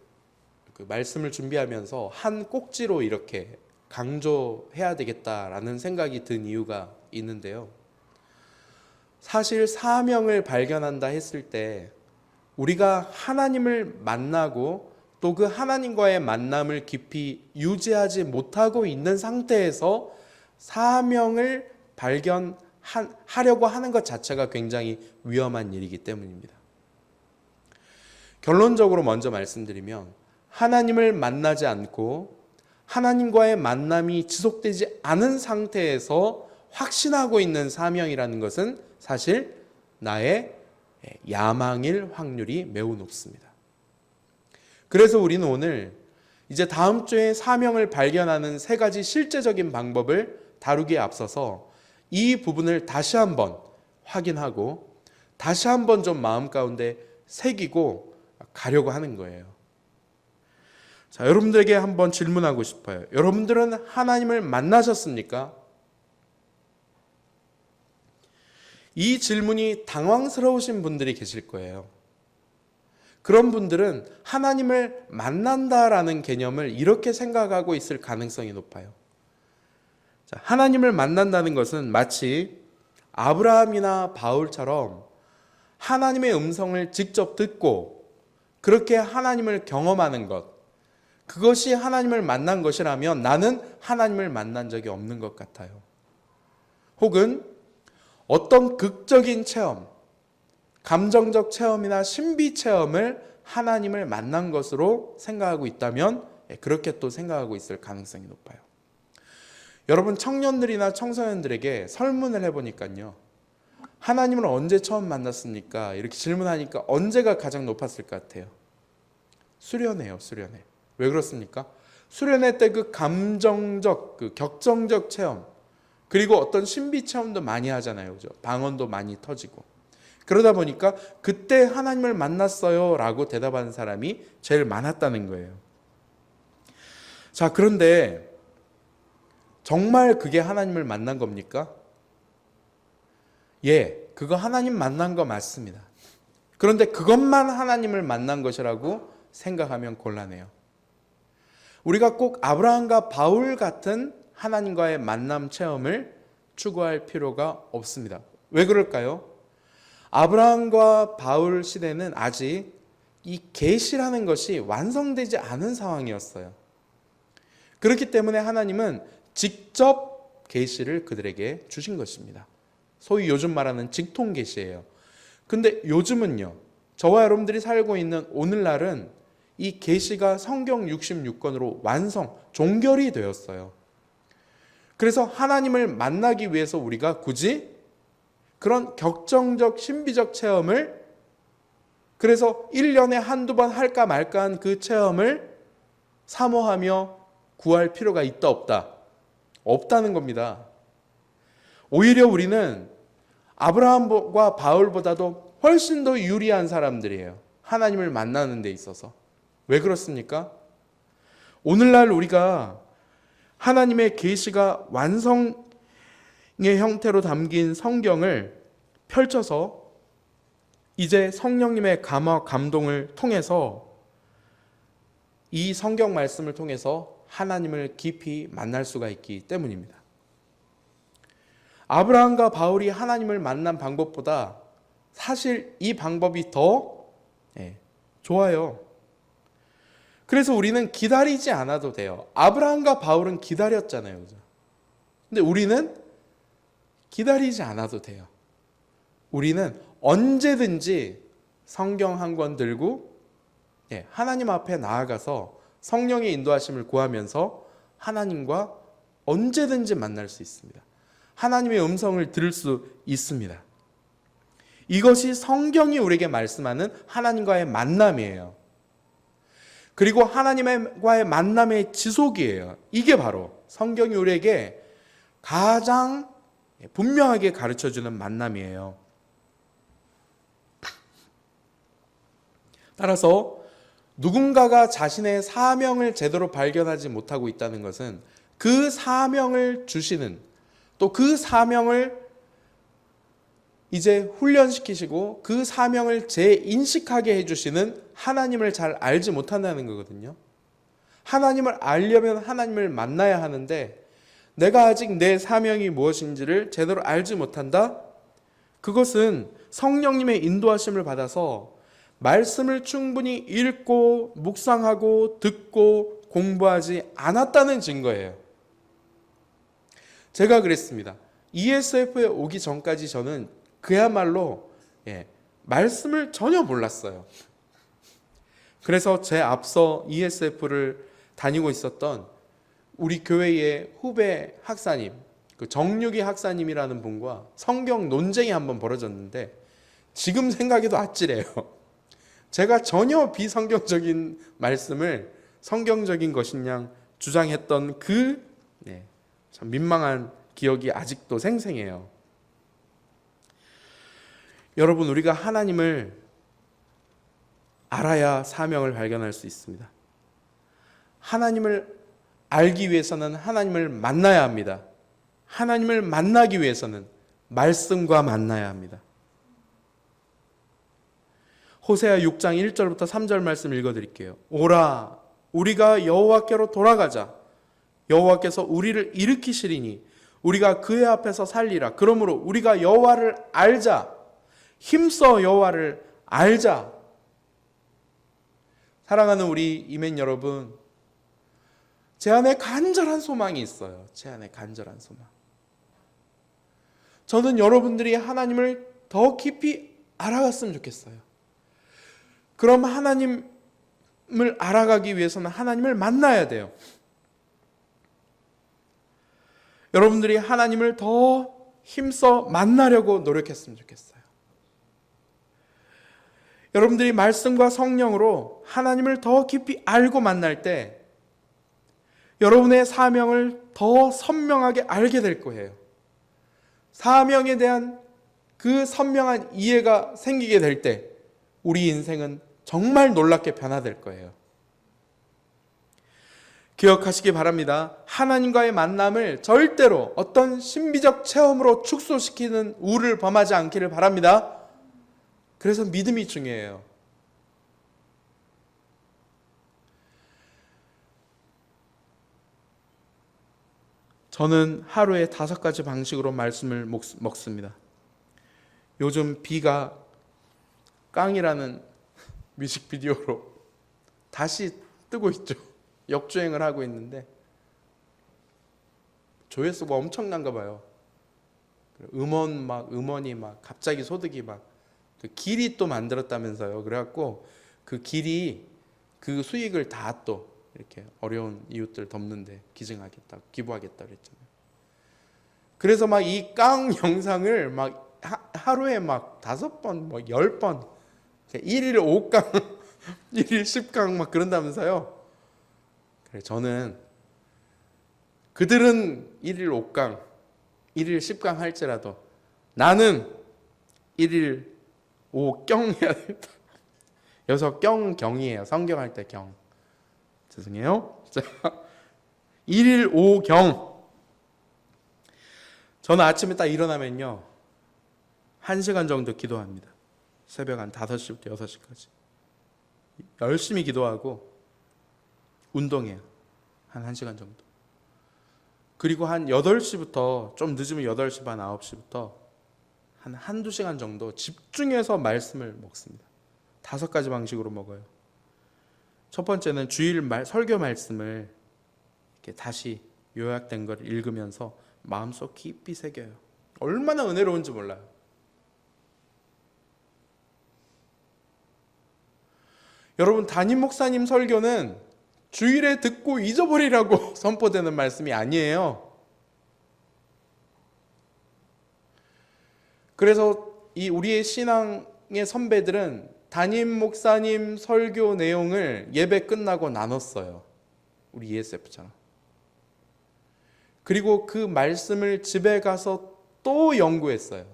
말씀을 준비하면서 한 꼭지로 이렇게 강조해야 되겠다라는 생각이 든 이유가 있는데요. 사실 사명을 발견한다 했을 때 우리가 하나님을 만나고 또 그 하나님과의 만남을 깊이 유지하지 못하고 있는 상태에서 사명을 발견하려고 하는 것 자체가 굉장히 위험한 일이기 때문입니다. 결론적으로 먼저 말씀드리면 하나님을 만나지 않고 하나님과의 만남이 지속되지 않은 상태에서 확신하고 있는 사명이라는 것은 사실 나의 야망일 확률이 매우 높습니다. 그래서 우리는 오늘 이제 다음 주에 사명을 발견하는 세 가지 실제적인 방법을 다루기에 앞서서 이 부분을 다시 한번 확인하고 다시 한번 좀 마음 가운데 새기고 가려고 하는 거예요. 자, 여러분들에게 한번 질문하고 싶어요. 여러분들은 하나님을 만나셨습니까? 이 질문이 당황스러우신 분들이 계실 거예요. 그런 분들은 하나님을 만난다라는 개념을 이렇게 생각하고 있을 가능성이 높아요. 자, 하나님을 만난다는 것은 마치 아브라함이나 바울처럼 하나님의 음성을 직접 듣고 그렇게 하나님을 경험하는 것, 그것이 하나님을 만난 것이라면 나는 하나님을 만난 적이 없는 것 같아요. 혹은 어떤 극적인 체험, 감정적 체험이나 신비 체험을 하나님을 만난 것으로 생각하고 있다면 그렇게 또 생각하고 있을 가능성이 높아요. 여러분 청년들이나 청소년들에게 설문을 해보니까요. 하나님을 언제 처음 만났습니까? 이렇게 질문하니까 언제가 가장 높았을 것 같아요? 수련회요, 수련회. 왜 그렇습니까? 수련회 때 그 감정적, 그 격정적 체험, 그리고 어떤 신비 체험도 많이 하잖아요. 그죠? 방언도 많이 터지고. 그러다 보니까 그때 하나님을 만났어요 라고 대답하는 사람이 제일 많았다는 거예요. 자, 그런데 정말 그게 하나님을 만난 겁니까? 예, 그거 하나님 만난 거 맞습니다. 그런데 그것만 하나님을 만난 것이라고 생각하면 곤란해요. 우리가 꼭 아브라함과 바울 같은 하나님과의 만남 체험을 추구할 필요가 없습니다. 왜 그럴까요? 아브라함과 바울 시대는 아직 이 계시라는 것이 완성되지 않은 상황이었어요. 그렇기 때문에 하나님은 직접 계시를 그들에게 주신 것입니다. 소위 요즘 말하는 직통 계시예요. 근데 요즘은요, 저와 여러분들이 살고 있는 오늘날은 이 계시가 성경 66권으로 완성, 종결이 되었어요. 그래서 하나님을 만나기 위해서 우리가 굳이 그런 격정적 신비적 체험을, 그래서 1년에 한두 번 할까 말까한 그 체험을 사모하며 구할 필요가 있다 없다? 없다는 겁니다. 오히려 우리는 아브라함과 바울보다도 훨씬 더 유리한 사람들이에요. 하나님을 만나는 데 있어서. 왜 그렇습니까? 오늘날 우리가 하나님의 계시가 완성의 형태로 담긴 성경을 펼쳐서 이제 성령님의 감화 감동을 통해서 이 성경 말씀을 통해서 하나님을 깊이 만날 수가 있기 때문입니다. 아브라함과 바울이 하나님을 만난 방법보다 사실 이 방법이 더 좋아요. 그래서 우리는 기다리지 않아도 돼요. 아브라함과 바울은 기다렸잖아요. 그죠? 근데 우리는 기다리지 않아도 돼요. 우리는 언제든지 성경 한 권 들고 하나님 앞에 나아가서 성령의 인도하심을 구하면서 하나님과 언제든지 만날 수 있습니다. 하나님의 음성을 들을 수 있습니다. 이것이 성경이 우리에게 말씀하는 하나님과의 만남이에요. 그리고 하나님과의 만남의 지속이에요. 이게 바로 성경이 우리에게 가장 분명하게 가르쳐주는 만남이에요. 따라서 누군가가 자신의 사명을 제대로 발견하지 못하고 있다는 것은 그 사명을 주시는, 또 그 사명을 이제 훈련시키시고 그 사명을 재인식하게 해주시는 하나님을 잘 알지 못한다는 거거든요. 하나님을 알려면 하나님을 만나야 하는데 내가 아직 내 사명이 무엇인지를 제대로 알지 못한다? 그것은 성령님의 인도하심을 받아서 말씀을 충분히 읽고 묵상하고 듣고 공부하지 않았다는 증거예요. 제가 그랬습니다. ESF에 오기 전까지 저는 그야말로 말씀을 전혀 몰랐어요. 그래서 제 앞서 ESF를 다니고 있었던 우리 교회의 후배 학사님, 그 정육이 학사님이라는 분과 성경 논쟁이 한번 벌어졌는데 지금 생각해도 아찔해요. 제가 전혀 비성경적인 말씀을 성경적인 것인 양 주장했던 참 민망한 기억이 아직도 생생해요. 여러분, 우리가 하나님을 알아야 사명을 발견할 수 있습니다. 하나님을 알기 위해서는 하나님을 만나야 합니다. 하나님을 만나기 위해서는 말씀과 만나야 합니다. 호세아 6장 1절부터 3절 말씀 읽어드릴게요. 오라, 우리가 여호와께로 돌아가자. 여호와께서 우리를 일으키시리니 우리가 그의 앞에서 살리라. 그러므로 우리가 여호와를 알자. 힘써 여호와를 알자. 사랑하는 우리 이멘 여러분, 제 안에 간절한 소망이 있어요. 제 안에 간절한 소망. 저는 여러분들이 하나님을 더 깊이 알아갔으면 좋겠어요. 그럼 하나님을 알아가기 위해서는 하나님을 만나야 돼요. 여러분들이 하나님을 더 힘써 만나려고 노력했으면 좋겠어요. 여러분들이 말씀과 성령으로 하나님을 더 깊이 알고 만날 때 여러분의 사명을 더 선명하게 알게 될 거예요. 사명에 대한 그 선명한 이해가 생기게 될 때 우리 인생은 정말 놀랍게 변화될 거예요. 기억하시기 바랍니다. 하나님과의 만남을 절대로 어떤 신비적 체험으로 축소시키는 우를 범하지 않기를 바랍니다. 그래서 믿음이 중요해요. 저는 하루에 5가지 방식으로 말씀을 먹습니다. 요즘 비가 깡이라는 뮤직비디오로 다시 뜨고 있죠. 역주행을 하고 있는데 조회수가 엄청난가 봐요. 음원이 갑자기 소득이 그 길이 또 만들었다면서요. 그래갖고 그 길이 그 수익을 다 또 이렇게 어려운 이웃들 돕는데 기증하겠다고 기부하겠다고 그랬잖아요. 그래서 이 깡 영상을 하루에 5번, 10번, 1일 5강, 1일 10강 그런다면서요. 그래, 저는 그들은 1일 5강, 1일 10강 할지라도 나는 1일 5경 해야 된다. 여기서 경이에요. 성경할 때 경. 죄송해요. 1일 5경. 저는 아침에 딱 일어나면요 1시간 정도 기도합니다. 새벽 한 5시부터 6시까지 열심히 기도하고 운동해요. 한 1시간 정도. 그리고 한 8시부터 좀 늦으면 8시 반 9시부터 한두 시간 정도 집중해서 말씀을 먹습니다. 5가지 방식으로 먹어요. 첫 번째는 주일 설교 말씀을 이렇게 다시 요약된 걸 읽으면서 마음속 깊이 새겨요. 얼마나 은혜로운지 몰라요. 여러분, 담임 목사님 설교는 주일에 듣고 잊어버리라고 선포되는 말씀이 아니에요. 그래서 우리의 신앙의 선배들은 담임 목사님 설교 내용을 예배 끝나고 나눴어요. 우리 ESF처럼. 그리고 그 말씀을 집에 가서 또 연구했어요.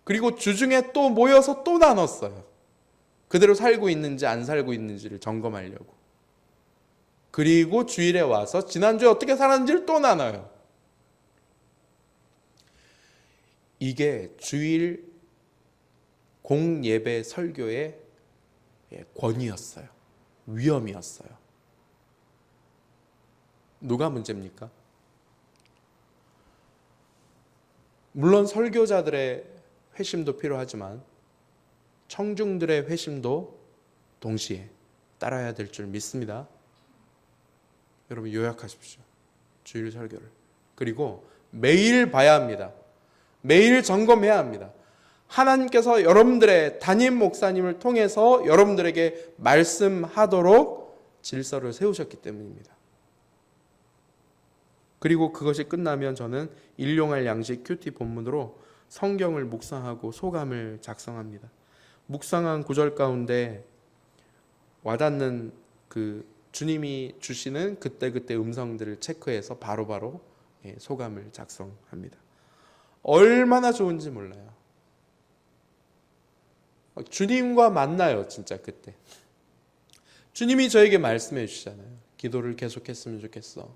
그리고 주중에 또 모여서 또 나눴어요. 그대로 살고 있는지 안 살고 있는지를 점검하려고. 그리고 주일에 와서 지난주에 어떻게 살았는지를 또 나눠요. 이게 주일 공예배 설교의 권위였어요. 위험이었어요. 누가 문제입니까? 물론 설교자들의 회심도 필요하지만 청중들의 회심도 동시에 따라야 될 줄 믿습니다. 여러분 요약하십시오. 주일 설교를. 그리고 매일 봐야 합니다. 매일 점검해야 합니다. 하나님께서 여러분들의 담임 목사님을 통해서 여러분들에게 말씀하도록 질서를 세우셨기 때문입니다. 그리고 그것이 끝나면 저는 일용할 양식 큐티 본문으로 성경을 묵상하고 소감을 작성합니다. 묵상한 구절 가운데 와닿는 그 주님이 주시는 그때그때 음성들을 체크해서 바로바로 소감을 작성합니다. 얼마나 좋은지 몰라요. 주님과 만나요, 진짜 그때. 주님이 저에게 말씀해 주시잖아요. 기도를 계속했으면 좋겠어.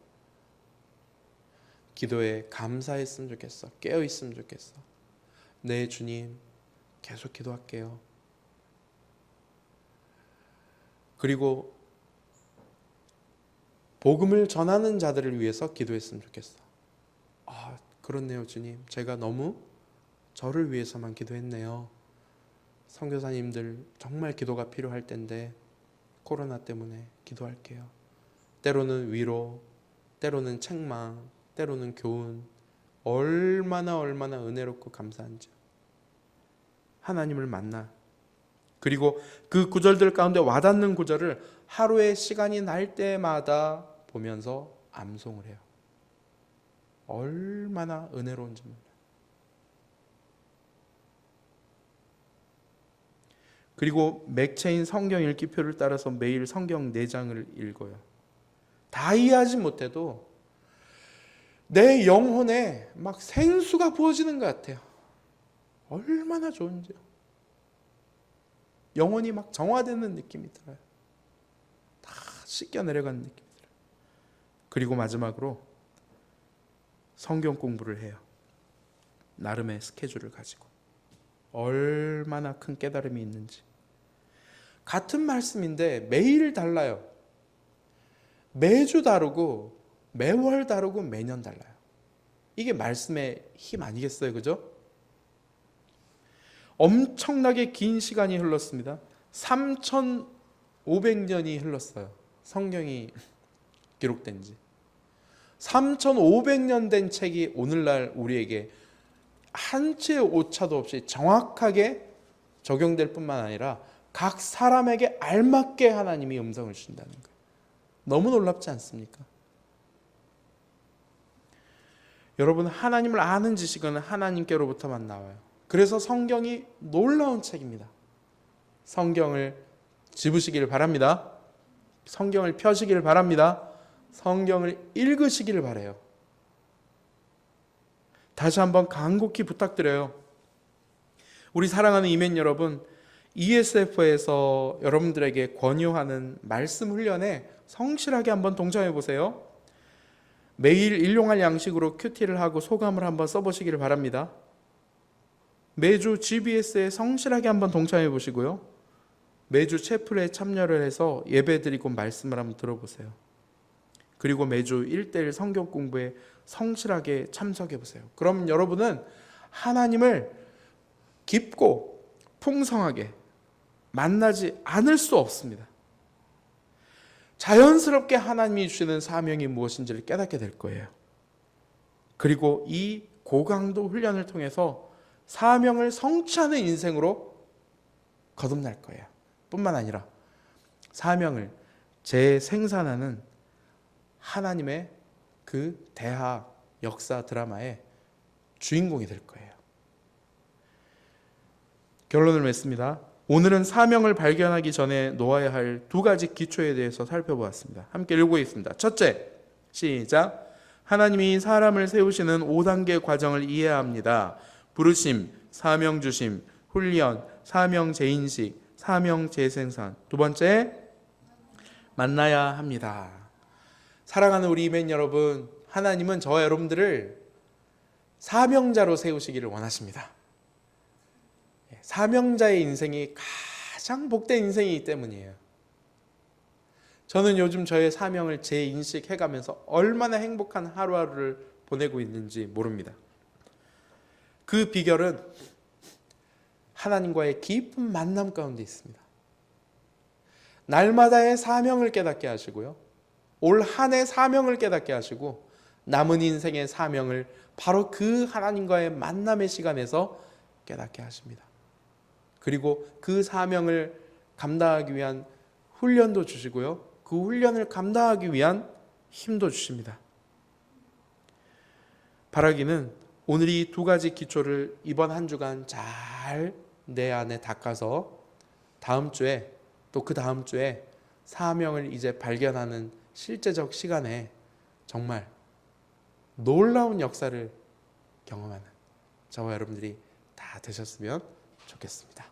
기도에 감사했으면 좋겠어. 깨어 있으면 좋겠어. 네, 주님, 계속 기도할게요. 그리고 복음을 전하는 자들을 위해서 기도했으면 좋겠어. 아, 그렇네요, 주님. 제가 너무 저를 위해서만 기도했네요. 선교사님들 정말 기도가 필요할 텐데 코로나 때문에 기도할게요. 때로는 위로, 때로는 책망, 때로는 교훈. 얼마나 은혜롭고 감사한지. 하나님을 만나. 그리고 그 구절들 가운데 와닿는 구절을 하루에 시간이 날 때마다 보면서 암송을 해요. 얼마나 은혜로운지 몰라요. 그리고 맥체인 성경 읽기표를 따라서 매일 성경 4장을 읽어요. 다 이해하지 못해도 내 영혼에 막 생수가 부어지는 것 같아요. 얼마나 좋은지요. 영혼이 막 정화되는 느낌이 들어요. 다 씻겨 내려가는 느낌이 들어요. 그리고 마지막으로 성경 공부를 해요. 나름의 스케줄을 가지고. 얼마나 큰 깨달음이 있는지. 같은 말씀인데 매일 달라요. 매주 다르고 매월 다르고 매년 달라요. 이게 말씀의 힘 아니겠어요? 그죠? 엄청나게 긴 시간이 흘렀습니다. 3,500년이 흘렀어요. 성경이 기록된 지. 3,500년 된 책이 오늘날 우리에게 한 치의 오차도 없이 정확하게 적용될 뿐만 아니라 각 사람에게 알맞게 하나님이 음성을 주신다는 거예요. 너무 놀랍지 않습니까? 여러분, 하나님을 아는 지식은 하나님께로부터만 나와요. 그래서 성경이 놀라운 책입니다. 성경을 집으시길 바랍니다. 성경을 펴시길 바랍니다. 성경을 읽으시기를 바라요. 다시 한번 간곡히 부탁드려요. 우리 사랑하는 이멘 여러분, ESF에서 여러분들에게 권유하는 말씀 훈련에 성실하게 한번 동참해 보세요. 매일 일용할 양식으로 큐티를 하고 소감을 한번 써보시기를 바랍니다. 매주 GBS에 성실하게 한번 동참해 보시고요. 매주 채플에 참여를 해서 예배 드리고 말씀을 한번 들어보세요. 그리고 매주 1:1 성경 공부에 성실하게 참석해 보세요. 그럼 여러분은 하나님을 깊고 풍성하게 만나지 않을 수 없습니다. 자연스럽게 하나님이 주시는 사명이 무엇인지를 깨닫게 될 거예요. 그리고 이 고강도 훈련을 통해서 사명을 성취하는 인생으로 거듭날 거예요. 뿐만 아니라 사명을 재생산하는 하나님의 그 대학 역사 드라마의 주인공이 될 거예요. 결론을 맺습니다. 오늘은 사명을 발견하기 전에 놓아야 할 2가지 기초에 대해서 살펴보았습니다. 함께 읽어보겠습니다. 첫째, 시작. 하나님이 사람을 세우시는 5단계 과정을 이해해야 합니다. 부르심, 사명 주심, 훈련, 사명 재인식, 사명 재생산. 두 번째, 만나야 합니다. 사랑하는 우리 이멘 여러분, 하나님은 저와 여러분들을 사명자로 세우시기를 원하십니다. 사명자의 인생이 가장 복된 인생이기 때문이에요. 저는 요즘 저의 사명을 재인식해가면서 얼마나 행복한 하루하루를 보내고 있는지 모릅니다. 그 비결은 하나님과의 깊은 만남 가운데 있습니다. 날마다의 사명을 깨닫게 하시고요. 올 한 해 사명을 깨닫게 하시고 남은 인생의 사명을 바로 그 하나님과의 만남의 시간에서 깨닫게 하십니다. 그리고 그 사명을 감당하기 위한 훈련도 주시고요. 그 훈련을 감당하기 위한 힘도 주십니다. 바라기는 오늘 이 두 가지 기초를 이번 한 주간 잘 내 안에 닦아서 다음 주에 또 그 다음 주에 사명을 이제 발견하는 실제적 시간에 정말 놀라운 역사를 경험하는 저와 여러분들이 다 되셨으면 좋겠습니다.